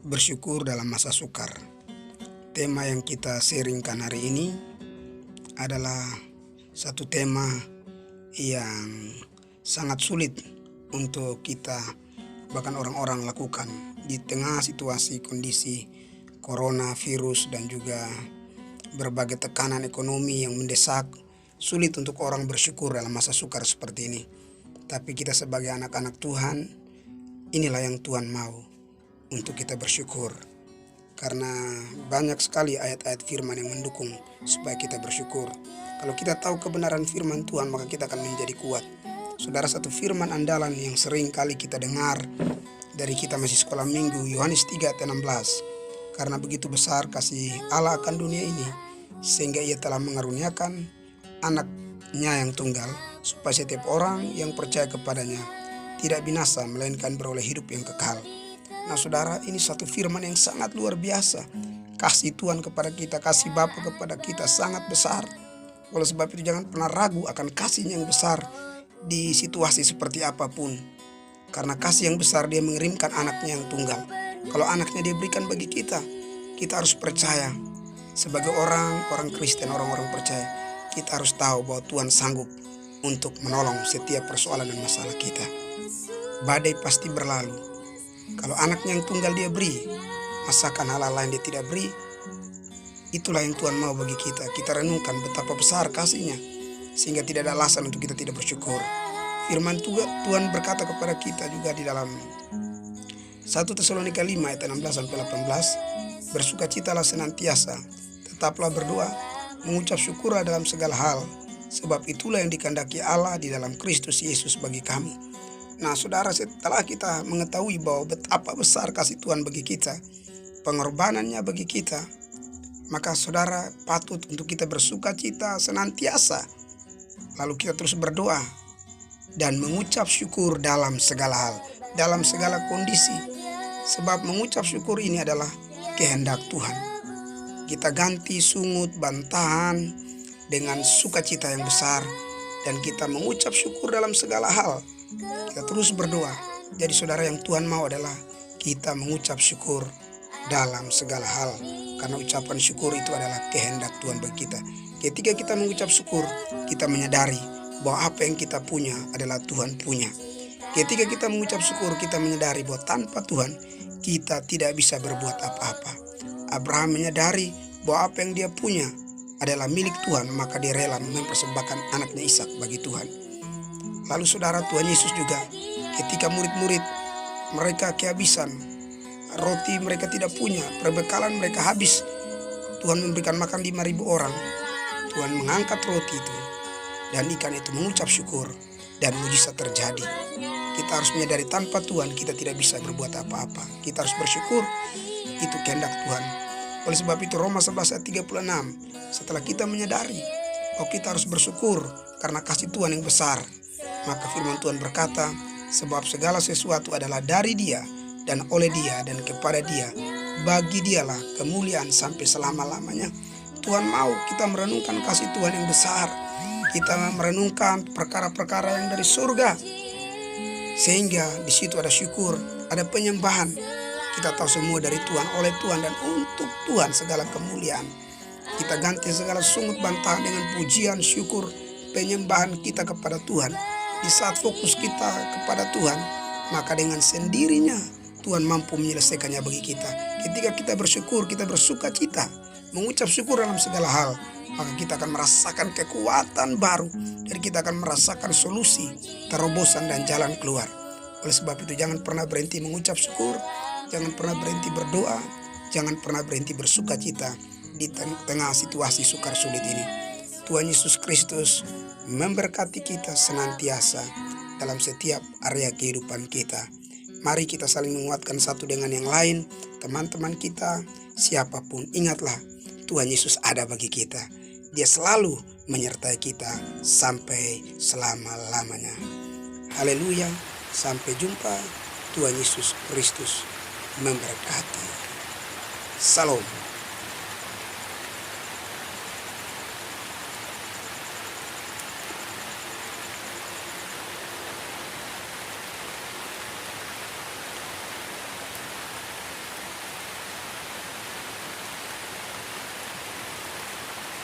Bersyukur dalam masa sukar. Tema yang kita sharingkan hari ini adalah satu tema yang sangat sulit untuk kita bahkan orang-orang lakukan di tengah situasi kondisi coronavirus dan juga berbagai tekanan ekonomi yang mendesak. Sulit untuk orang bersyukur dalam masa sukar seperti ini. Tapi kita sebagai anak-anak Tuhan, inilah yang Tuhan mau, untuk kita bersyukur. Karena banyak sekali ayat-ayat firman yang mendukung supaya kita bersyukur. Kalau kita tahu kebenaran firman Tuhan, maka kita akan menjadi kuat. Saudara, satu firman andalan yang sering kali kita dengar dari kita masih sekolah minggu, Yohanes 3:16. Karena begitu besar kasih Allah akan dunia ini, sehingga ia telah mengaruniakan anaknya yang tunggal, supaya setiap orang yang percaya kepadanya tidak binasa, melainkan beroleh hidup yang kekal. Nah saudara, ini satu firman yang sangat luar biasa. Kasih Tuhan kepada kita, kasih Bapa kepada kita sangat besar. Oleh sebab itu jangan pernah ragu akan kasihnya yang besar di situasi seperti apapun. Karena kasih yang besar, dia mengirimkan anaknya yang tunggal. Kalau anaknya dia berikan bagi kita harus percaya. Sebagai orang Kristen, orang-orang percaya, kita harus tahu bahwa Tuhan sanggup untuk menolong setiap persoalan dan masalah kita. Badai pasti berlalu. Kalau anaknya yang tunggal dia beri, masakan hal lain dia tidak beri. Itulah yang Tuhan mau bagi kita. Kita renungkan betapa besar kasihnya, sehingga tidak ada alasan untuk kita tidak bersyukur. Firman Tuhan berkata kepada kita juga di dalam 1 Tesalonika 5 ayat 16-18, bersukacitalah senantiasa, tetaplah berdoa, mengucap syukurlah dalam segala hal, sebab itulah yang dikehendaki Allah di dalam Kristus Yesus bagi kamu. Nah saudara, setelah kita mengetahui bahwa betapa besar kasih Tuhan bagi kita, pengorbanannya bagi kita, maka saudara patut untuk kita bersukacita senantiasa. Lalu kita terus berdoa dan mengucap syukur dalam segala hal, dalam segala kondisi. Sebab mengucap syukur ini adalah kehendak Tuhan. Kita ganti sungut, bantahan dengan sukacita yang besar, dan kita mengucap syukur dalam segala hal. Kita terus berdoa. Jadi saudara, yang Tuhan mau adalah kita mengucap syukur dalam segala hal. Karena ucapan syukur itu adalah kehendak Tuhan bagi kita. Ketika kita mengucap syukur, kita menyadari bahwa apa yang kita punya adalah Tuhan punya. Ketika kita mengucap syukur, kita menyadari bahwa tanpa Tuhan kita tidak bisa berbuat apa-apa. Abraham menyadari bahwa apa yang dia punya adalah milik Tuhan, maka dia rela mempersembahkan anaknya Ishak bagi Tuhan. Lalu saudara, Tuhan Yesus juga ketika murid-murid mereka kehabisan, roti mereka tidak punya, perbekalan mereka habis, Tuhan memberikan makan 5.000 orang. Tuhan mengangkat roti itu dan ikan itu, mengucap syukur, dan mujizat terjadi. Kita harus menyadari tanpa Tuhan kita tidak bisa berbuat apa-apa. Kita harus bersyukur, itu kehendak Tuhan. Oleh sebab itu Roma 11 ayat 36, setelah kita menyadari bahwa kita harus bersyukur karena kasih Tuhan yang besar, maka firman Tuhan berkata, sebab segala sesuatu adalah dari Dia dan oleh Dia dan kepada Dia, bagi Dialah kemuliaan sampai selama-lamanya. Tuhan mau kita merenungkan kasih Tuhan yang besar. Kita merenungkan perkara-perkara yang dari surga, sehingga di situ ada syukur, ada penyembahan. Kita tahu semua dari Tuhan, oleh Tuhan, dan untuk Tuhan segala kemuliaan. Kita ganti segala sungut bantahan dengan pujian, syukur, penyembahan kita kepada Tuhan. Di saat fokus kita kepada Tuhan, maka dengan sendirinya Tuhan mampu menyelesaikannya bagi kita. Ketika kita bersyukur, kita bersuka cita, mengucap syukur dalam segala hal, maka kita akan merasakan kekuatan baru, dan kita akan merasakan solusi, terobosan, dan jalan keluar. Oleh sebab itu jangan pernah berhenti mengucap syukur, jangan pernah berhenti berdoa, jangan pernah berhenti bersuka cita di tengah situasi sukar sulit ini. Tuhan Yesus Kristus memberkati kita senantiasa dalam setiap area kehidupan kita. Mari kita saling menguatkan satu dengan yang lain. Teman-teman kita, siapapun, ingatlah Tuhan Yesus ada bagi kita. Dia selalu menyertai kita sampai selama-lamanya. Haleluya, sampai jumpa. Tuhan Yesus Kristus memberkati. Salam.